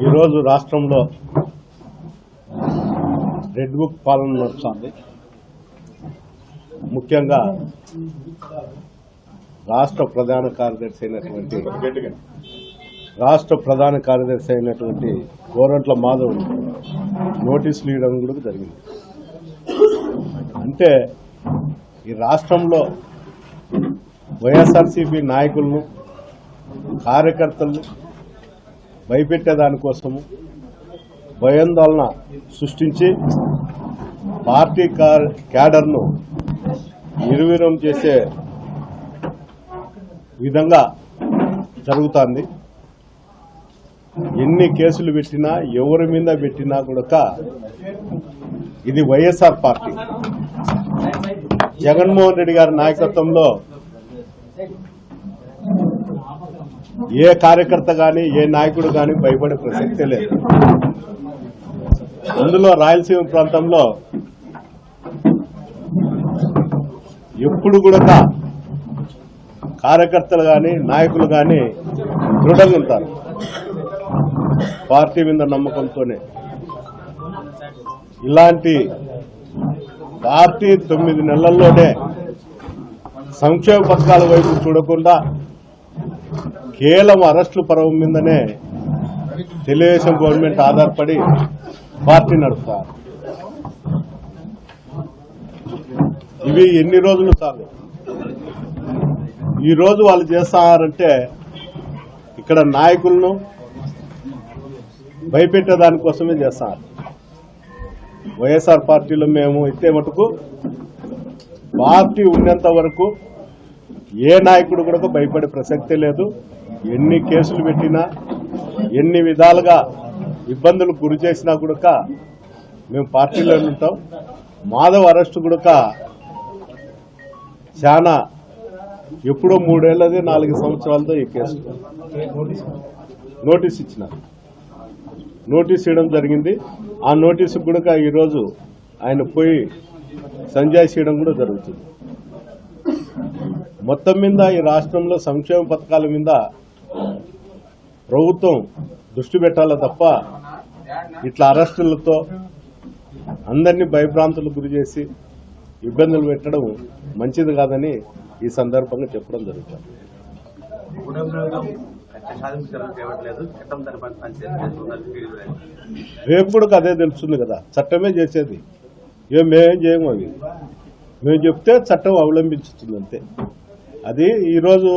ఈరోజు రాష్ట్రంలో red book పాలన నడుస్తుంది. ముఖ్యంగా రాష్ట్ర ప్రధాన కార్యదర్శి అయినటువంటి గోరంట్ల మాధవ్ నోటీసులు ఇవ్వడం కూడా జరిగింది. అంటే ఈ రాష్ట్రంలో వైఎస్ఆర్సీపీ నాయకులను కార్యకర్తలను భయపెట్టేదానికోసము భయాందోళన సృష్టించి పార్టీ క్యాడర్ను నిర్వీర్యం చేసే విధంగా జరుగుతుంది. ఎన్ని కేసులు పెట్టినా ఎవరి మీద పెట్టినా కూడా ఇది వైఎస్ఆర్ పార్టీ జగన్మోహన్ రెడ్డి గారి నాయకత్వంలో ఏ కార్యకర్త గాని ఏ నాయకుడు గాని భయపడే ప్రసక్తే లేదు. అందులో రాయలసీమ ప్రాంతంలో ఎప్పుడు కూడా కార్యకర్తలు గాని నాయకులు గాని దృఢంగా ఉంటారు. పార్టీ మీద నమ్మకంతోనే ఇలాంటి పార్టీ 9 నెలల్లోనే సంక్షేమ పథకాల వైపు చూడకుండా కేవలం అరెస్టుల పర్వం మీదనే తెలుగుదేశం గవర్నమెంట్ ఆధారపడి పార్టీ నడుపుతారు. ఇవి ఎన్ని రోజులు చాలు. ఈ రోజు వాళ్ళు చేస్తారంటే ఇక్కడ నాయకులను భయపెట్టేదానికోసమే చేస్తారు. వైఎస్ఆర్ పార్టీలో మేము అయితే మటుకు పార్టీ ఉన్నంత వరకు ఏ నాయకుడు కూడా భయపడే ప్రసక్తే లేదు. ఎన్ని కేసులు పెట్టినా ఎన్ని విధాలుగా ఇబ్బందులు గురి చేసినా కూడా మేము పార్టీలో ఉంటాం. మాధవ్ అరెస్టు కూడా చాలా ఎప్పుడో 3 ఏళ్లది 4 సంవత్సరాలతో ఈ కేసు నోటీస్ ఇచ్చినారు. నోటీస్ ఇవ్వడం జరిగింది. ఆ నోటీసు కూడా ఈరోజు ఆయన పోయి సంజయ్ చేయడం కూడా జరుగుతుంది. మొత్తం మీద ఈ రాష్ట్రంలో సంక్షేమ పథకాల మీద ప్రభుత్వం దృష్టి పెట్టాల తప్ప ఇట్లా అరెస్టులతో అందరినీ భయభ్రాంతులకు గురి చేసి ఇబ్బందులు పెట్టడం మంచిది కాదని ఈ సందర్భంగా చెప్పడం జరుగుతుంది. రేపు కూడా అదే తెలుస్తుంది కదా, చట్టమే చేసేది. మేమేం చేయము. అవి మేము చెప్తే చట్టం అవలంబించుతుంది అంతే. అది ఈరోజు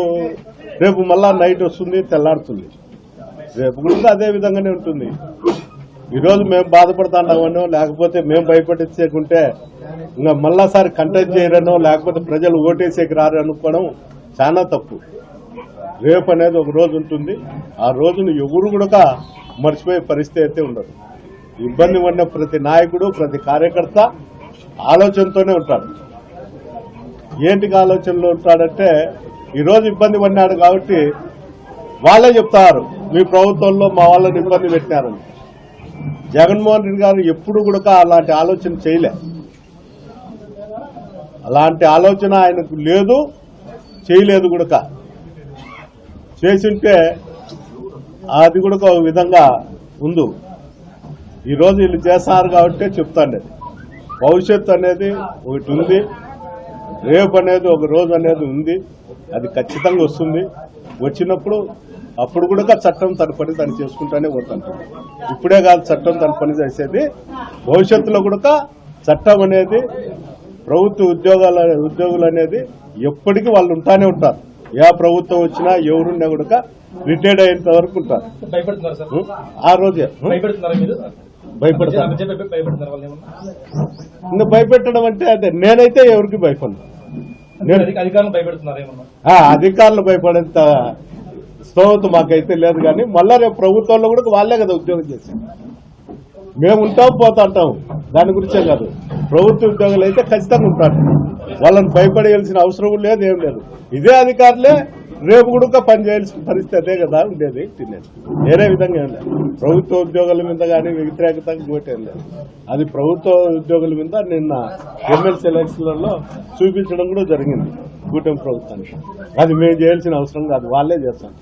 రేపు మళ్ళా నైట్ వస్తుంది, తెల్లారుతుంది. రేపు కూడా అదే విధంగానే ఉంటుంది. ఈరోజు మేము బాధపడుతున్నామనో లేకపోతే మేము భయపడించుకుంటే ఇంకా మళ్ళాసారి కంటెస్ట్ చేయరనో లేకపోతే ప్రజలు ఓటేసేకి రారు అనుకోవడం చాలా తప్పు. రేపు అనేది ఒక రోజు ఉంటుంది. ఆ రోజును ఎవరు కూడా మర్చిపోయే పరిస్థితి అయితే ఉండదు. ఇబ్బంది పడిన ప్రతి నాయకుడు ప్రతి కార్యకర్త ఆలోచనతోనే ఉంటాడు. ఏంటికి ఆలోచనలో ఉంటాడంటే ఈరోజు ఇబ్బంది పడినాడు కాబట్టి వాళ్ళే చెప్తారు మీ ప్రభుత్వంలో మా వాళ్ళని ఇబ్బంది పెట్టినారని. జగన్మోహన్ రెడ్డి గారు ఎప్పుడు కూడా అలాంటి ఆలోచన చేయలే. అలాంటి ఆలోచన ఆయనకు లేదు, చేయలేదు కూడా. చేసింటే అది కూడా ఒక విధంగా ఉంది. ఈరోజు వీళ్ళు చేస్తారు కాబట్టి చెప్తాండి. భవిష్యత్తు అనేది ఒకటి ఉంది, రేపు అనేది ఒక రోజు అనేది ఉంది. అది ఖచ్చితంగా వస్తుంది. వచ్చినప్పుడు అప్పుడు కూడా చట్టం తన పని తను చేసుకుంటానే పోతుంది. ఇప్పుడే కాదు చట్టం తన పని చేసేది, భవిష్యత్తులో కూడా చట్టం అనేది ప్రభుత్వ ఉద్యోగులు అనేది ఎప్పటికీ వాళ్ళు ఉంటానే ఉంటారు. ఏ ప్రభుత్వం వచ్చినా ఎవరున్నా కూడా రిటైర్డ్ అయ్యేంత వరకు ఉంటారు. ఆ రోజే భయపడతారు. ఇంకా భయపెట్టడం అంటే అదే. నేనైతే ఎవరికి భయపడను. అధికారులు భయపడేంత స్తోమత మాకైతే లేదు. కానీ మళ్ళా రేపు ప్రభుత్వంలో కూడా వాళ్ళే కదా ఉద్యోగం చేశారు. మేము ఉంటాం పోతాంటాం, దాని గురించే కాదు. ప్రభుత్వ ఉద్యోగులు అయితే ఖచ్చితంగా ఉంటారు. వాళ్ళని భయపడేయాల్సిన అవసరం లేదు, ఏం లేదు. ఇదే అధికారులే రేపు కూడా పనిచేయాల్సిన పరిస్థితి అదే కదా ఉండేది. తినేది వేరే విధంగా ఏం లేదు. ప్రభుత్వ ఉద్యోగుల మీద కానీ వ్యతిరేకత ఏం లేదు. అది ప్రభుత్వ ఉద్యోగుల మీద నిన్న ఎమ్మెల్సీ ఎలక్షన్లలో చూపించడం కూడా జరిగింది కూటమి ప్రభుత్వానికి. అది మేము చేయాల్సిన అవసరం కాదు, వాళ్ళే చేస్తాం.